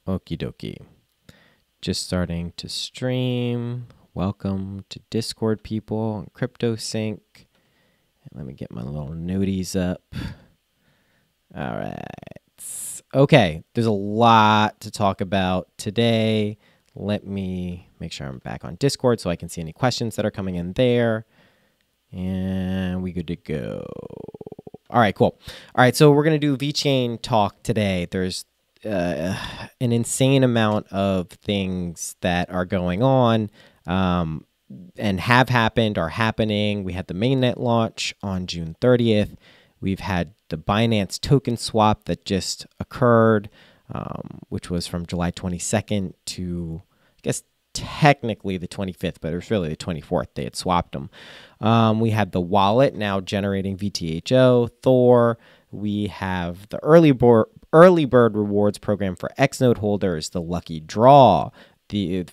Okie dokie. Just starting to stream. Welcome to Discord, people, on CryptoSync. Let me get my little noties up. All right. Okay, there's a lot to talk about today. Let me make sure I'm back on Discord so I can see any questions that are coming in there. And we good to go. All right, cool. All right, so we're going to do VeChain talk today. There's an insane amount of things that are going on and have happened, are happening. We had the mainnet launch on June 30th. We've had the Binance token swap that just occurred, which was from July 22nd to, I guess, technically the 25th, but it was really the 24th. They had swapped them. We had the wallet now generating VTHO, Thor. We have the early bird rewards program for Xnode holders, the lucky draw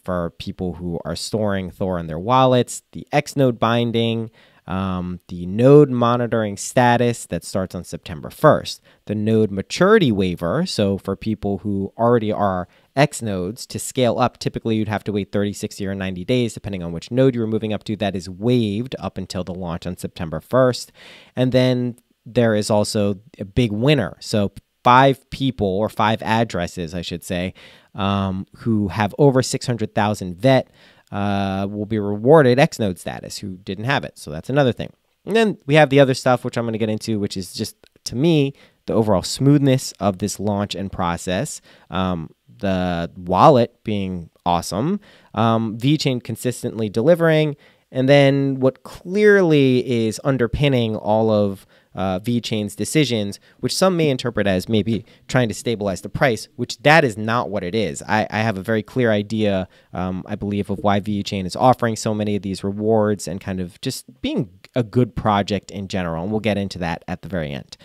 for people who are storing Thor in their wallets, the Xnode binding, the node monitoring status that starts on September 1st, the node maturity waiver. So for people who already are X nodes, to scale up, typically you'd have to wait 30, 60, or 90 days, depending on which node you're moving up to. That is waived up until the launch on September 1st. And then there is also a big winner. So 5 people, or 5 addresses, I should say, who have over 600,000 VET will be rewarded Xnode status who didn't have it. So that's another thing. And then we have the other stuff, which I'm going to get into, which is just, to me, the overall smoothness of this launch and process. The wallet being awesome, VeChain consistently delivering, and then what clearly is underpinning all of VeChain's decisions, which some may interpret as maybe trying to stabilize the price, which that is not what it is. I have a very clear idea, I believe, of why VeChain is offering so many of these rewards and kind of just being a good project in general, and we'll get into that at the very end.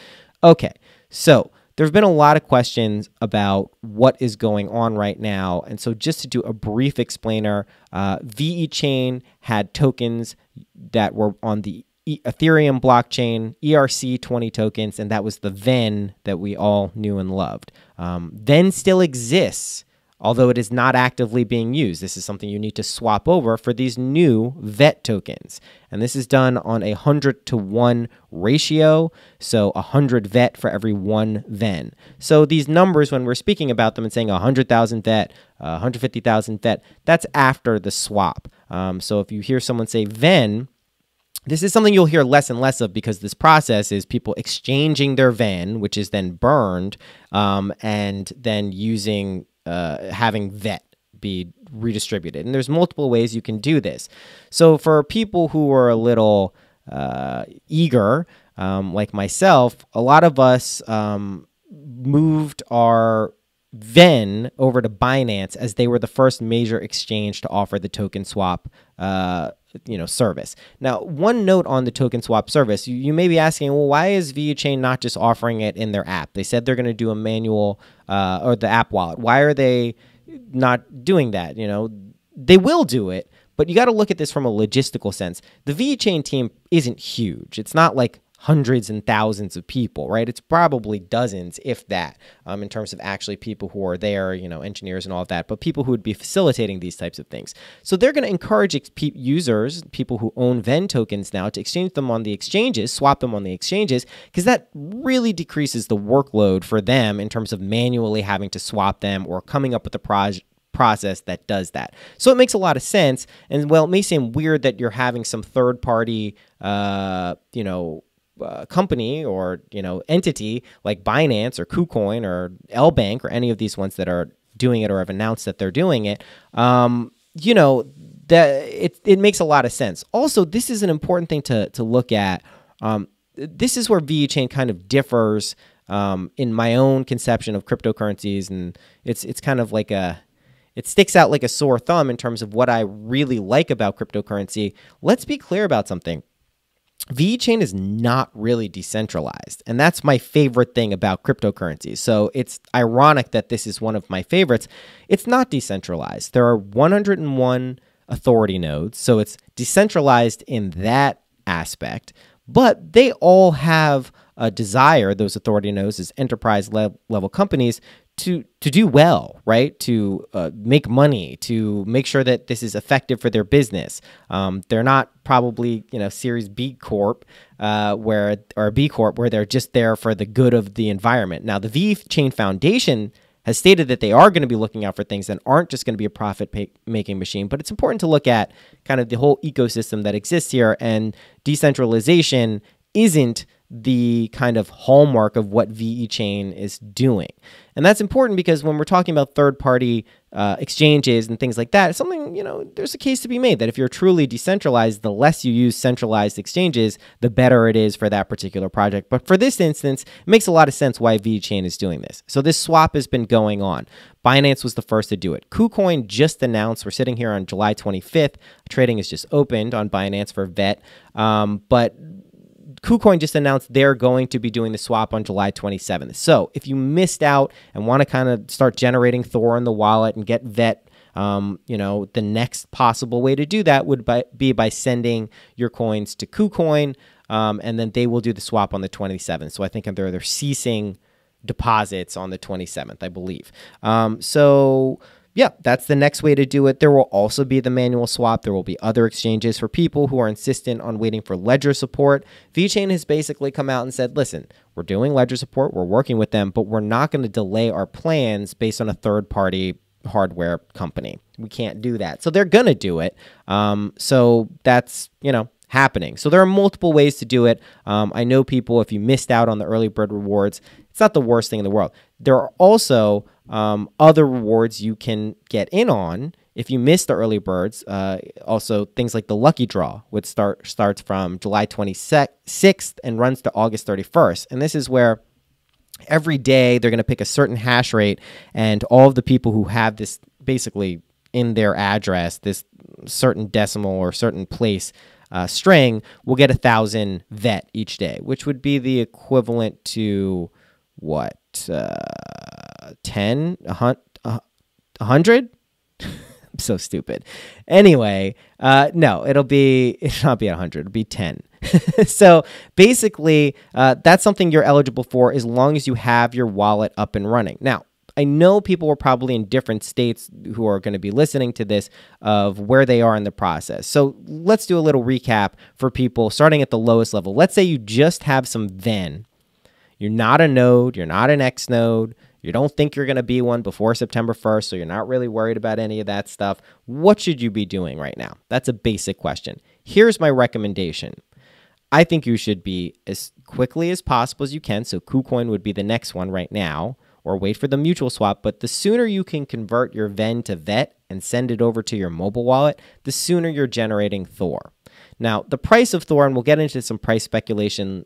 Okay, so there's been a lot of questions about what is going on right now. And so just to do a brief explainer, VeChain had tokens that were on the Ethereum blockchain, ERC20 tokens, and that was the VEN that we all knew and loved. VEN still exists, although it is not actively being used. This is something you need to swap over for these new VET tokens. And this is done on a 100-to-1 ratio, so 100 VET for every 1 VEN. So these numbers, when we're speaking about them and saying 100,000 VET, 150,000 VET, that's after the swap. So if you hear someone say VEN, this is something you'll hear less and less of, because this process is people exchanging their VEN, which is then burned, and then using having VET be redistributed. And there's multiple ways you can do this. So for people who are a little eager, like myself, a lot of us moved our VEN over to Binance, as they were the first major exchange to offer the token swap service. Now, one note on the token swap service, you may be asking, well, why is VeChain not just offering it in their app? They said they're going to do a manual or the app wallet. Why are they not doing that? They will do it, but you got to look at this from a logistical sense. The VeChain team isn't huge. It's not like hundreds and thousands of people, right? It's probably dozens, if that, in terms of actually people who are there, engineers and all of that, but people who would be facilitating these types of things. So they're going to encourage users, people who own VEN tokens now, to exchange them on the exchanges, swap them on the exchanges, because that really decreases the workload for them in terms of manually having to swap them or coming up with a process that does that. So it makes a lot of sense. And while it may seem weird that you're having some third-party, company or entity like Binance or KuCoin or LBank or any of these ones that are doing it or have announced that they're doing it, it makes a lot of sense. Also, this is an important thing to look at. This is where VeChain kind of differs in my own conception of cryptocurrencies, and it's kind of like it sticks out like a sore thumb in terms of what I really like about cryptocurrency. Let's be clear about something. VeChain is not really decentralized, and that's my favorite thing about cryptocurrencies. So it's ironic that this is one of my favorites. It's not decentralized. There are 101 authority nodes, so it's decentralized in that aspect, but they all have desire, those authority nodes as enterprise level companies, to do well, right? To make money, to make sure that this is effective for their business. They're not probably, Series B Corp, or B Corp, where they're just there for the good of the environment. Now, the VeChain Foundation has stated that they are going to be looking out for things that aren't just going to be a profit-making machine, but it's important to look at kind of the whole ecosystem that exists here, and decentralization isn't the kind of hallmark of what VeChain is doing. And that's important because when we're talking about third-party exchanges and things like that, it's something, there's a case to be made that if you're truly decentralized, the less you use centralized exchanges, the better it is for that particular project. But for this instance, it makes a lot of sense why VeChain is doing this. So this swap has been going on. Binance was the first to do it. KuCoin just announced, we're sitting here on July 25th, trading has just opened on Binance for VET, but KuCoin just announced they're going to be doing the swap on July 27th. So if you missed out and want to kind of start generating Thor in the wallet and get VET, the next possible way to do that would be by sending your coins to KuCoin, and then they will do the swap on the 27th. So I think they're ceasing deposits on the 27th, I believe. Yeah, that's the next way to do it. There will also be the manual swap. There will be other exchanges for people who are insistent on waiting for ledger support. VeChain has basically come out and said, listen, we're doing ledger support, we're working with them, but we're not going to delay our plans based on a third-party hardware company. We can't do that. So they're going to do it. So that's, happening. So there are multiple ways to do it. I know people, if you missed out on the early bird rewards, it's not the worst thing in the world. There are also other rewards you can get in on if you miss the early birds. Also, things like the lucky draw, which starts from July 26th and runs to August 31st. And this is where every day they're going to pick a certain hash rate, and all of the people who have this basically in their address, this certain decimal or certain place string, will get 1,000 VET each day, which would be the equivalent to what? 10? 100? I'm so stupid. Anyway, no, it'll not be 100. It'll be 10. So basically, that's something you're eligible for as long as you have your wallet up and running. Now, I know people are probably in different states who are going to be listening to this of where they are in the process. So let's do a little recap for people starting at the lowest level. Let's say you just have some VEN. You're not a node. You're not an X node. You don't think you're going to be one before September 1st, so you're not really worried about any of that stuff. What should you be doing right now? That's a basic question. Here's my recommendation. I think you should be as quickly as possible as you can. So KuCoin would be the next one right now, or wait for the mutual swap. But the sooner you can convert your VEN to VET and send it over to your mobile wallet, the sooner you're generating Thor. Now, the price of Thor, and we'll get into some price speculation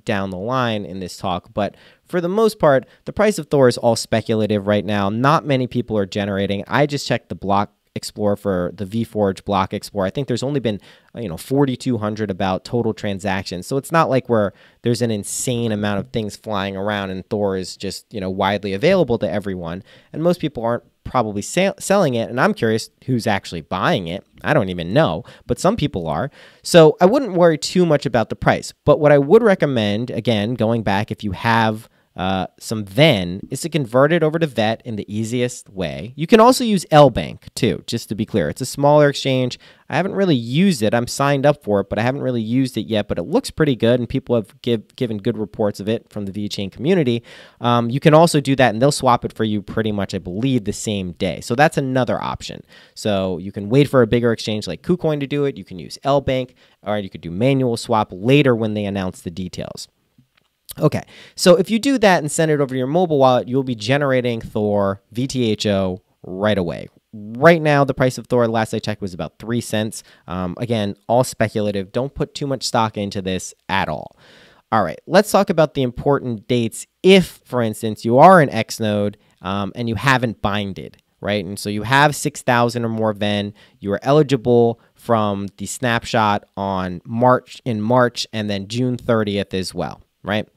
down the line in this talk, but for the most part, the price of Thor is all speculative right now. Not many people are generating. I just checked the block Explorer for the VForge block Explorer. I think there's only been 4,200 about total transactions. So it's not like there's an insane amount of things flying around and Thor is just widely available to everyone. And most people aren't probably selling it. And I'm curious who's actually buying it. I don't even know, but some people are. So I wouldn't worry too much about the price. But what I would recommend, again, going back, if you have some VEN, is to convert it over to VET in the easiest way. You can also use LBank too, just to be clear. It's a smaller exchange. I haven't really used it. I'm signed up for it, but I haven't really used it yet, but it looks pretty good, and people have given good reports of it from the VeChain community. You can also do that, and they'll swap it for you pretty much, I believe, the same day. So that's another option. So you can wait for a bigger exchange like KuCoin to do it. You can use LBank, or you could do manual swap later when they announce the details. Okay, so if you do that and send it over to your mobile wallet, you'll be generating Thor VTHO right away. Right now, the price of Thor, last I checked, was about 3 cents. Again, all speculative. Don't put too much stock into this at all. All right, let's talk about the important dates if, for instance, you are an X node and you haven't binded, right? And so you have 6,000 or more VEN. You are eligible from the snapshot in March and then June 30th as well. Right?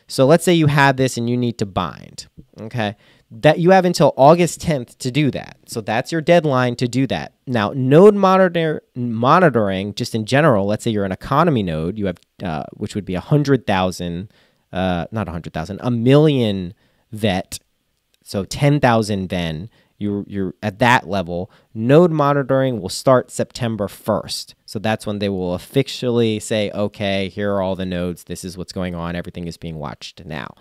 So let's say you have this and you need to bind, okay? That you have until August 10th to do that. So that's your deadline to do that. Now, node monitoring, just in general, let's say you're an economy node, you have, which would be 100,000 not 100,000, a million VET, so 10,000 VEN, you're at that level, node monitoring will start September 1st. So that's when they will officially say, okay, here are all the nodes. This is what's going on. Everything is being watched now.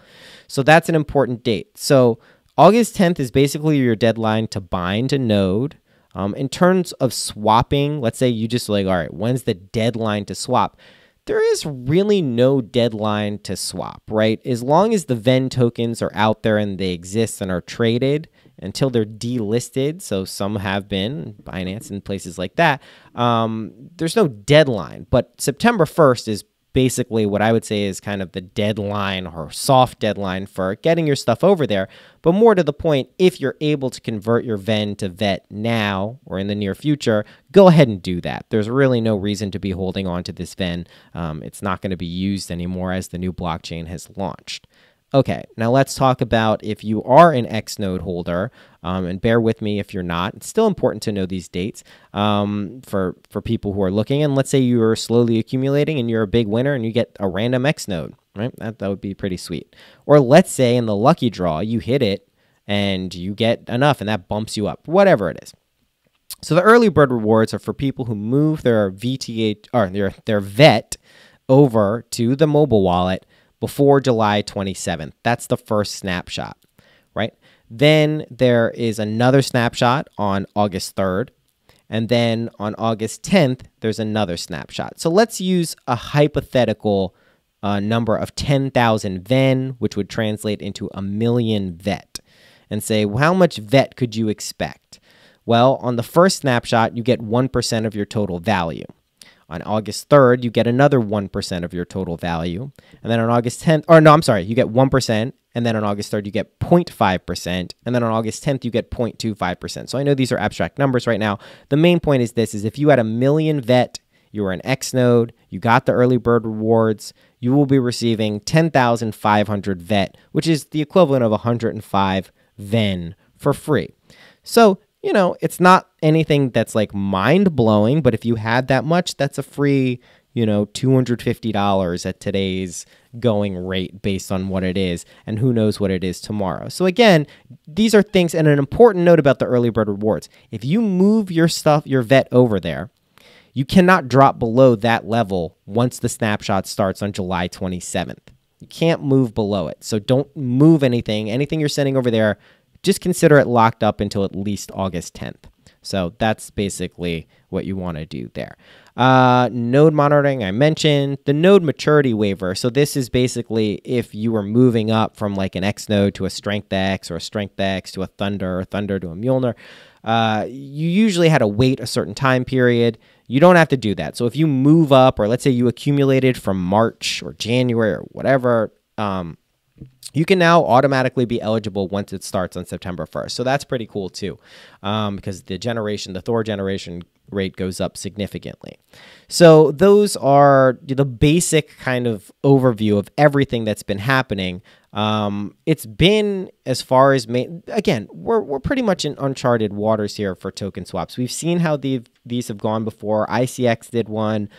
So that's an important date. So August 10th is basically your deadline to bind a node. In terms of swapping, let's say you just like, all right, when's the deadline to swap? There is really no deadline to swap, right? As long as the VEN tokens are out there and they exist and are traded until they're delisted, so some have been, Binance and places like that, there's no deadline. But September 1st is basically what I would say is kind of the deadline or soft deadline for getting your stuff over there. But more to the point, if you're able to convert your VEN to VET now or in the near future, go ahead and do that. There's really no reason to be holding on to this VEN. It's not going to be used anymore as the new blockchain has launched. Okay, now let's talk about if you are an X node holder, and bear with me if you're not. It's still important to know these dates for people who are looking. And let's say you are slowly accumulating and you're a big winner and you get a random X node, right? That would be pretty sweet. Or let's say in the lucky draw, you hit it and you get enough and that bumps you up, whatever it is. So the early bird rewards are for people who move their VTH or their VET over to the mobile wallet before July 27th. That's the first snapshot, right? Then there is another snapshot on August 3rd. And then on August 10th, there's another snapshot. So let's use a hypothetical number of 10,000 VEN, which would translate into a million VET, and say, well, how much VET could you expect? Well, on the first snapshot, you get 1% of your total value. On August 3rd, you get another 1% of your total value. And then on August 10th, or no, I'm sorry, you get 1%. And then on August 3rd, you get 0.5%. And then on August 10th, you get 0.25%. So I know these are abstract numbers right now. The main point is this, is if you had a million VET, you were an X node, you got the early bird rewards, you will be receiving 10,500 VET, which is the equivalent of 105 VEN for free. So, you know, it's not anything that's like mind-blowing, but if you had that much, that's a free, you know, $250 at today's going rate based on what it is, and who knows what it is tomorrow. So again, these are things, and an important note about the early bird rewards. If you move your stuff, your VET over there, you cannot drop below that level once the snapshot starts on July 27th. You can't move below it. So don't move anything. Anything you're sending over there, just consider it locked up until at least August 10th. So that's basically what you want to do there. Node monitoring, I mentioned. The node maturity waiver. So this is basically if you were moving up from like an X node to a Strength X or a Strength X to a Thunder or Thunder to a Mjolnir. You usually had to wait a certain time period. You don't have to do that. So if you move up, or let's say you accumulated from March or January or whatever, you can now automatically be eligible once it starts on September 1st. So that's pretty cool too, because the Thor generation rate goes up significantly. So those are the basic kind of overview of everything that's been happening. It's been, as far as, again, we're pretty much in uncharted waters here for token swaps. We've seen how these have gone before. ICX did one,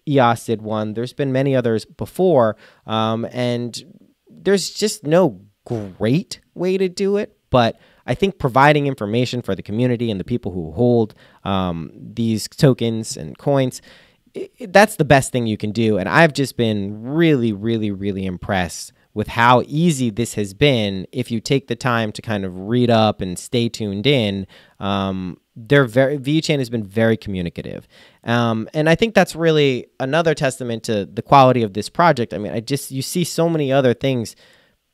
EOS did one. There's been many others before, and there's just no great way to do it, but I think providing information for the community and the people who hold these tokens and coins, that's the best thing you can do. And I've just been really, really, really impressed with how easy this has been if you take the time to kind of read up and stay tuned in. VeChain has been very communicative. And I think that's really another testament to the quality of this project. I mean, you see so many other things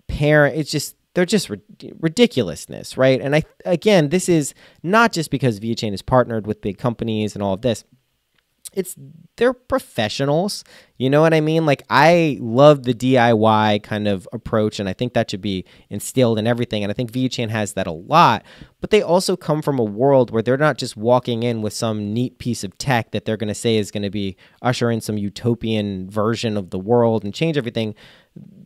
they're just ridiculousness, right? And again, this is not just because VeChain is partnered with big companies and all of this. They're professionals, you know what I mean? Like, I love the DIY kind of approach, and I think that should be instilled in everything. And I think VeChain has that a lot, but they also come from a world where they're not just walking in with some neat piece of tech that they're going to say is going to be usher in some utopian version of the world and change everything.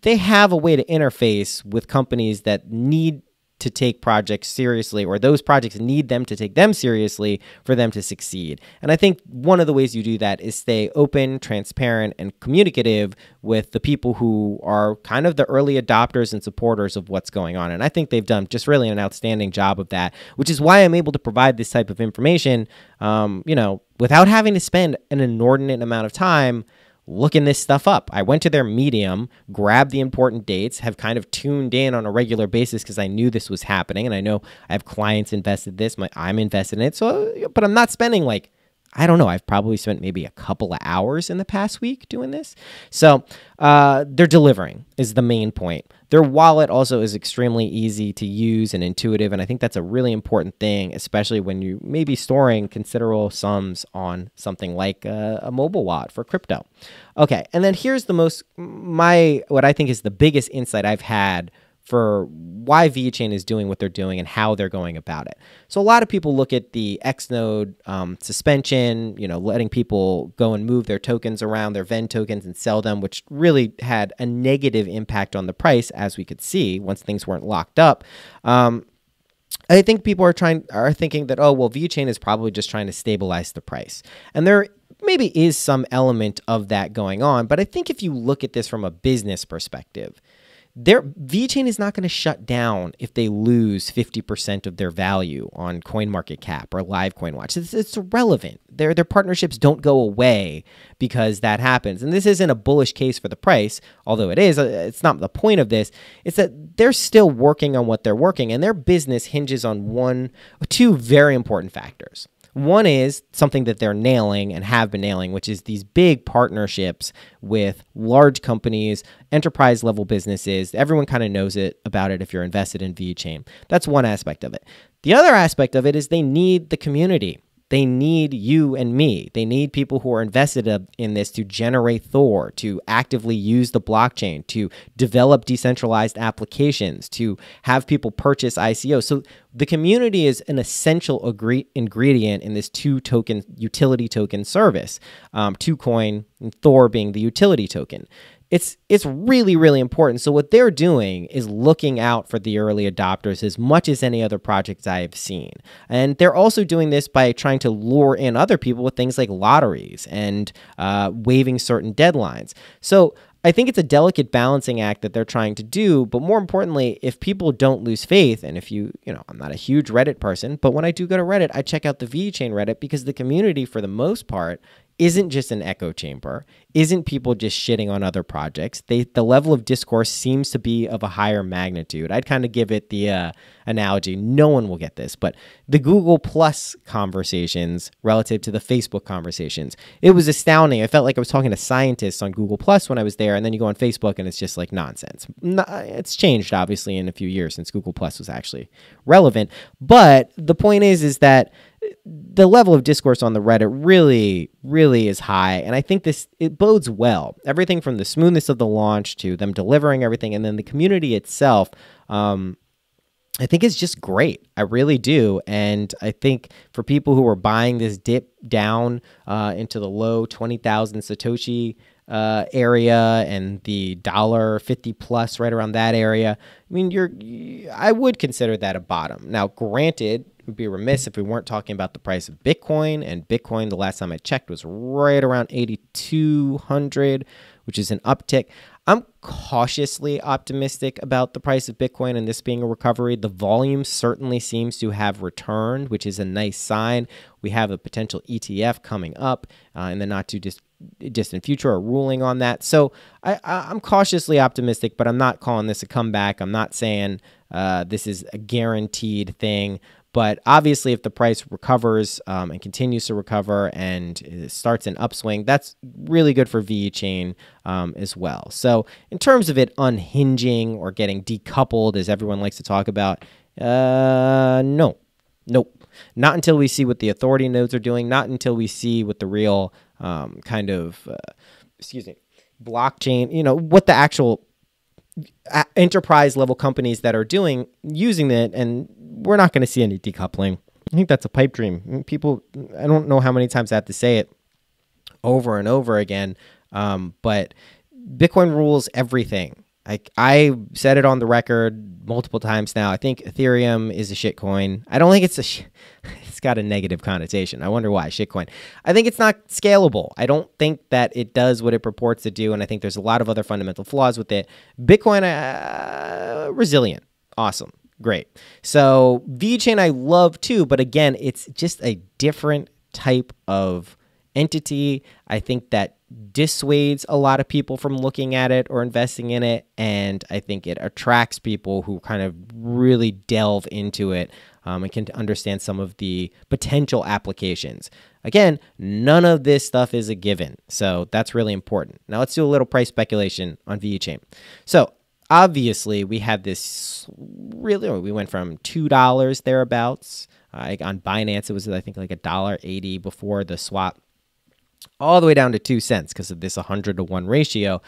They have a way to interface with companies that need to take projects seriously, or those projects need them to take them seriously for them to succeed. And I think one of the ways you do that is stay open, transparent, and communicative with the people who are kind of the early adopters and supporters of what's going on. And I think they've done just really an outstanding job of that, which is why I'm able to provide this type of information, without having to spend an inordinate amount of time looking this stuff up. I went to their Medium, grabbed the important dates, have kind of tuned in on a regular basis because I knew this was happening, and I know I have clients invested this, I'm invested in it. So, but I'm not spending like, I don't know, I've probably spent maybe a couple of hours in the past week doing this. So they're delivering is the main point. Their wallet also is extremely easy to use and intuitive, and I think that's a really important thing, especially when you may be storing considerable sums on something like a mobile wallet for crypto. Okay, and then here's what I think is the biggest insight I've had for why VeChain is doing what they're doing and how they're going about it. So a lot of people look at the Xnode suspension, letting people go and move their tokens around, their VEN tokens, and sell them, which really had a negative impact on the price, as we could see once things weren't locked up. I think people are thinking that, VeChain is probably just trying to stabilize the price. And there maybe is some element of that going on, but I think if you look at this from a business perspective, VeChain is not going to shut down if they lose 50% of their value on CoinMarketCap or Live CoinWatch. It's irrelevant. Their partnerships don't go away because that happens. And this isn't a bullish case for the price, although it is. It's not the point of this. It's that they're still working on what they're working, and their business hinges on two very important factors. One is something that they're nailing and have been nailing, which is these big partnerships with large companies, enterprise level businesses. Everyone kind of knows about it if you're invested in VeChain. That's one aspect of it. The other aspect of it is they need the community. They need you and me. They need people who are invested in this to generate Thor, to actively use the blockchain, to develop decentralized applications, to have people purchase ICOs. So the community is an essential ingredient in this two-token utility token service, TwoCoin and Thor being the utility token. It's really, really important. So what they're doing is looking out for the early adopters as much as any other projects I have seen. And they're also doing this by trying to lure in other people with things like lotteries and waiving certain deadlines. So I think it's a delicate balancing act that they're trying to do. But more importantly, if people don't lose faith, and if I'm not a huge Reddit person, but when I do go to Reddit, I check out the VeChain Reddit because the community, for the most part, isn't just an echo chamber, isn't people just shitting on other projects. The level of discourse seems to be of a higher magnitude. I'd kind of give it the analogy. No one will get this, but the Google Plus conversations relative to the Facebook conversations, it was astounding. I felt like I was talking to scientists on Google Plus when I was there, and then you go on Facebook and it's just like nonsense. It's changed, obviously, in a few years since Google Plus was actually relevant. But the point is that the level of discourse on the Reddit really, really is high. And I think it bodes well. Everything from the smoothness of the launch to them delivering everything. And then the community itself, I think is just great. I really do. And I think for people who are buying this dip down into the low 20,000 Satoshi area and the $1.50 plus right around that area, I mean, I would consider that a bottom. Now, granted, would be remiss if we weren't talking about the price of Bitcoin, and Bitcoin, the last time I checked, was right around 8,200, which is an uptick. I'm cautiously optimistic about the price of Bitcoin and this being a recovery. The volume certainly seems to have returned, which is a nice sign. We have a potential ETF coming up in the not too distant future, a ruling on that. So I'm cautiously optimistic, but I'm not calling this a comeback. I'm not saying this is a guaranteed thing. But obviously, if the price recovers and continues to recover and it starts an upswing, that's really good for VeChain as well. So in terms of it unhinging or getting decoupled, as everyone likes to talk about, nope. Not until we see what the authority nodes are doing, not until we see what the real blockchain, what the actual enterprise level companies that are using it, and we're not going to see any decoupling. I think that's a pipe dream. People, I don't know how many times I have to say it over and over again, but Bitcoin rules everything. I said it on the record multiple times now. I think Ethereum is a shitcoin. I don't think it's it's got a negative connotation. I wonder why, shitcoin. I think it's not scalable. I don't think that it does what it purports to do, and I think there's a lot of other fundamental flaws with it. Bitcoin, resilient. Awesome. Great. So VeChain I love too, but again, it's just a different type of entity. I think that dissuades a lot of people from looking at it or investing in it, and I think it attracts people who kind of really delve into it and can understand some of the potential applications. Again, none of this stuff is a given, so that's really important. Now let's do a little price speculation on VeChain. So obviously we had this we went from $2 thereabouts. On Binance it was I think like $1.80 before the swap, all the way down to 2 cents because of this 100-to-1 ratio.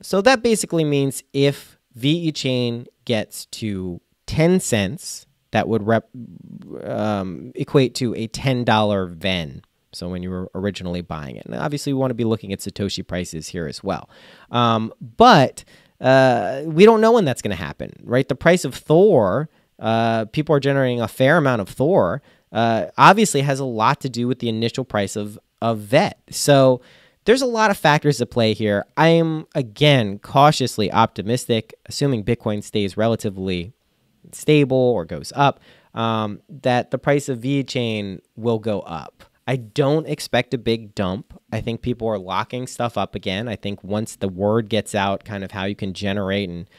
So that basically means if VeChain gets to 10 cents, that would equate to a $10 VEN. So when you were originally buying it. Now, obviously, we want to be looking at Satoshi prices here as well. But we don't know when that's going to happen, right? The price of Thor, people are generating a fair amount of Thor, obviously has a lot to do with the initial price of VET. So there's a lot of factors at play here. I am, again, cautiously optimistic, assuming Bitcoin stays relatively stable or goes up, that the price of VeChain will go up. I don't expect a big dump. I think people are locking stuff up again. I think once the word gets out, kind of how you can generate and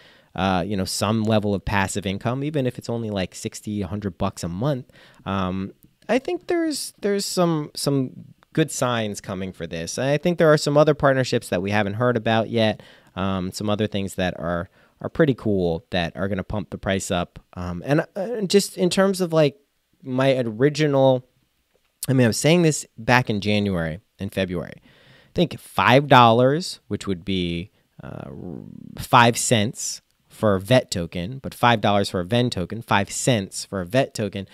some level of passive income, even if it's only like $60, $100 a month, I think there's some good signs coming for this. I think there are some other partnerships that we haven't heard about yet. Some other things that are pretty cool that are going to pump the price up. And just in terms of like my original, I was saying this back in January and February. I think $5, which would be 5 cents for a VET token, but $5 for a VEN token, 5 cents for a VET token,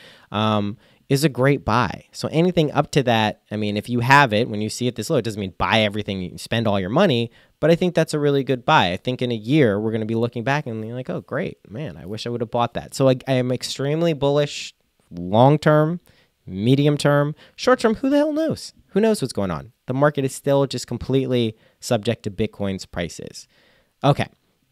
is a great buy. So anything up to that, if you have it, when you see it this low, it doesn't mean buy everything, you spend all your money, but I think that's a really good buy. I think in a year, we're going to be looking back and being like, oh, great, man, I wish I would have bought that. So I am extremely bullish long-term, medium-term, short-term, who the hell knows? Who knows what's going on? The market is still just completely subject to Bitcoin's prices. Okay,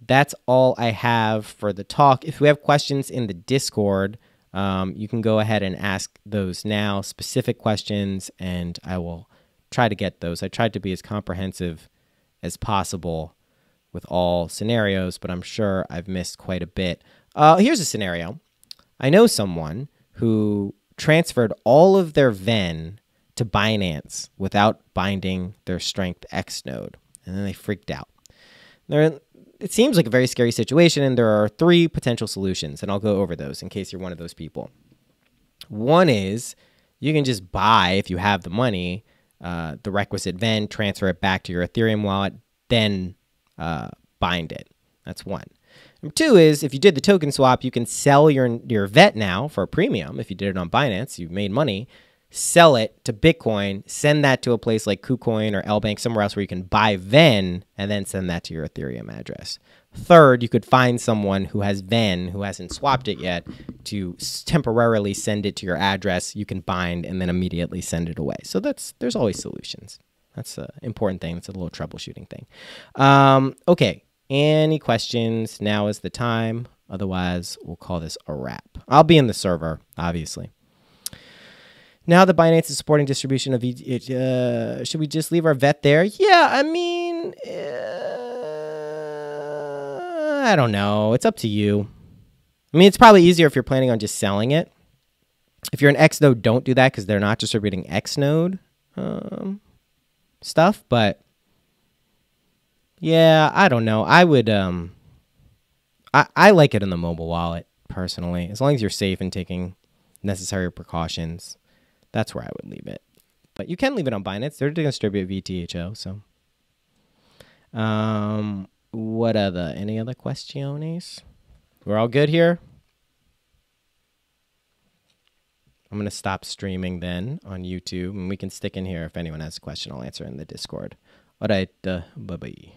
that's all I have for the talk. If we have questions in the Discord, you can go ahead and ask those now, specific questions, and I will try to get those. I tried to be as comprehensive as possible with all scenarios, but I'm sure I've missed quite a bit. Here's a scenario. I know someone who transferred all of their VEN to Binance without binding their Strength X node, and then they freaked out. It seems like a very scary situation, and there are 3 potential solutions, and I'll go over those in case you're one of those people. One is you can just buy, if you have the money, the requisite VEN, transfer it back to your Ethereum wallet, then bind it. That's one. Number 2 is if you did the token swap, you can sell your VET now for a premium. If you did it on Binance, you've made money. Sell it to Bitcoin, send that to a place like KuCoin or LBank, somewhere else where you can buy VEN, and then send that to your Ethereum address. Third, you could find someone who has VEN, who hasn't swapped it yet, to temporarily send it to your address. You can bind and then immediately send it away. So there's always solutions. That's an important thing. It's a little troubleshooting thing. Okay, any questions? Now is the time. Otherwise, we'll call this a wrap. I'll be in the server, obviously. Now that Binance is supporting distribution of should we just leave our VET there? Yeah, I don't know. It's up to you. It's probably easier if you're planning on just selling it. If you're an X node, don't do that because they're not distributing X node stuff. But yeah, I don't know. I would I like it in the mobile wallet personally, as long as you're safe and taking necessary precautions. That's where I would leave it. But you can leave it on Binance. They're going to distribute VTHO. So, any other questions? We're all good here? I'm going to stop streaming then on YouTube, and we can stick in here. If anyone has a question, I'll answer in the Discord. All right. Bye-bye.